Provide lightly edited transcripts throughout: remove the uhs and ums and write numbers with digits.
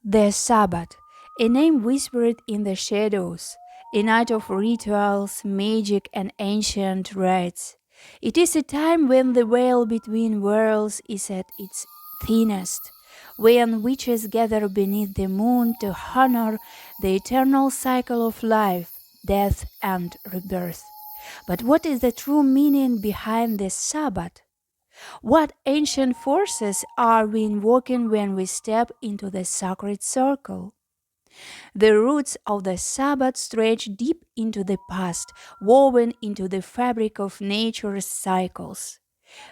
The Sabbath, a name whispered in the shadows, a night of rituals, magic, and ancient rites. It is a time when the veil between worlds is at its thinnest, when witches gather beneath the moon to honor the eternal cycle of life, death, and rebirth. But what is the true meaning behind the Sabbath? What ancient forces are we invoking when we step into the sacred circle? The roots of the Sabbath stretch deep into the past, woven into the fabric of nature's cycles.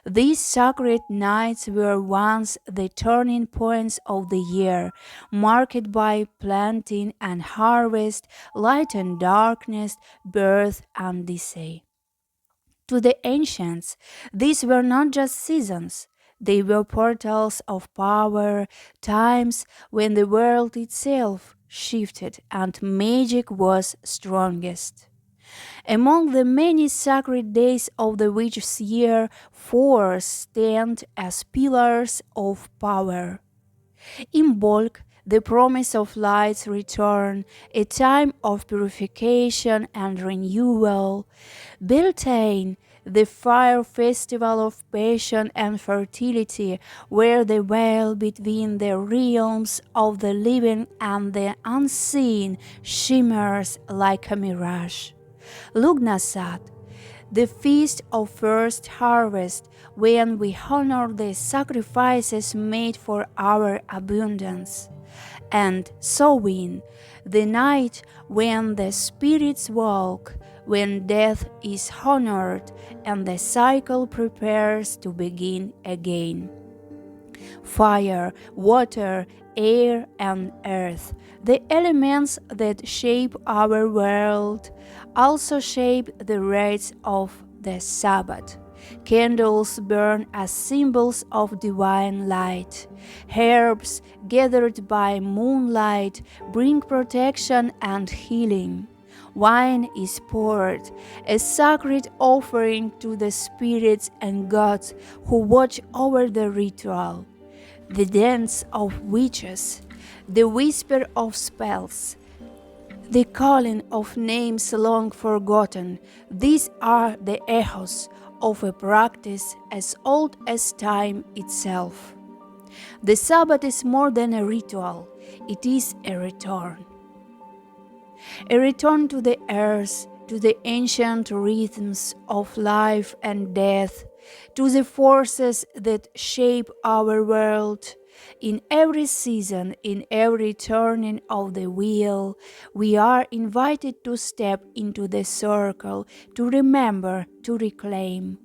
These sacred nights were once the turning points of the year, marked by planting and harvest, light and darkness, birth and decay. To the ancients, these were not just seasons, they were portals of power, times when the world itself shifted and magic was strongest. Among the many sacred days of the witch's year, four stand as pillars of power. In bulk, the promise of light's return, a time of purification and renewal. Beltane, the fire festival of passion and fertility, where the veil between the realms of the living and the unseen shimmers like a mirage. Lugnasad, the feast of first harvest, when we honor the sacrifices made for our abundance. And Samhain, the night when the spirits walk, when death is honored and the cycle prepares to begin again. Fire, water, air, and earth, the elements that shape our world, also shape the rites of the Sabbath. Candles burn as symbols of divine light. Herbs gathered by moonlight bring protection and healing. Wine is poured, a sacred offering to the spirits and gods who watch over the ritual. The dance of witches, the whisper of spells, the calling of names long forgotten, these are the echoes of a practice as old as time itself. The Sabbath is more than a ritual, it is a return. A return to the earth, to the ancient rhythms of life and death, to the forces that shape our world. In every season, in every turning of the wheel, we are invited to step into the circle, to remember, to reclaim.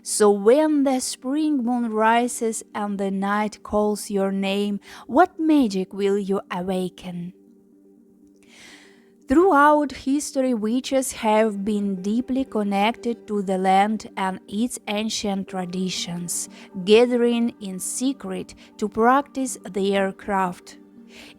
So when the spring moon rises and the night calls your name, what magic will you awaken? Throughout history, witches have been deeply connected to the land and its ancient traditions, gathering in secret to practice their craft.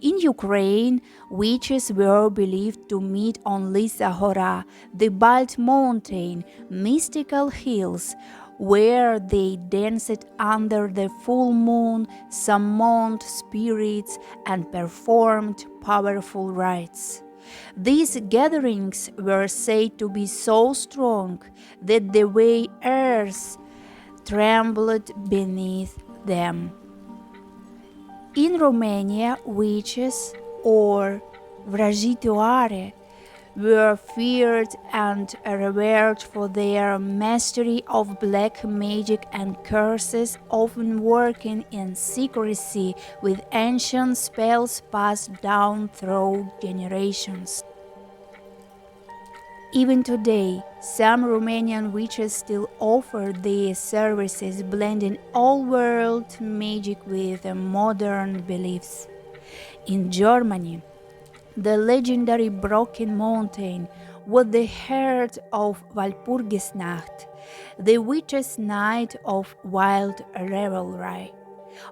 In Ukraine, witches were believed to meet on Lisa Hora, the Bald Mountain, mystical hills, where they danced under the full moon, summoned spirits, and performed powerful rites. These gatherings were said to be so strong that the very earth trembled beneath them. In Romania, witches, or vrăjitoare, were feared and revered for their mastery of black magic and curses, often working in secrecy with ancient spells passed down through generations. Even today, some Romanian witches still offer these services, blending old-world magic with modern beliefs. In Germany, the legendary Brocken Mountain was the heart of Walpurgisnacht, the witches' night of wild revelry.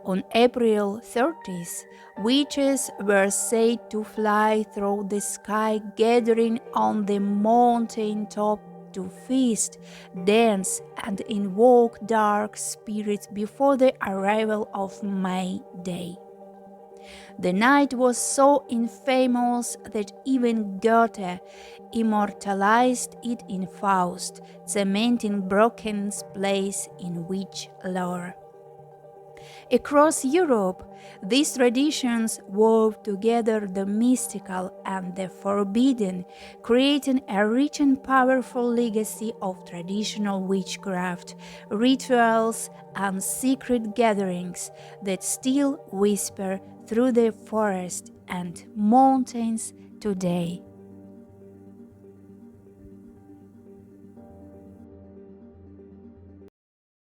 On April 30th, witches were said to fly through the sky, gathering on the mountain top to feast, dance, and invoke dark spirits before the arrival of May Day. The night was so infamous that even Goethe immortalized it in Faust, cementing Brocken's place in witch lore. Across Europe, these traditions wove together the mystical and the forbidden, creating a rich and powerful legacy of traditional witchcraft, rituals, and secret gatherings that still whisper through the forest and mountains today.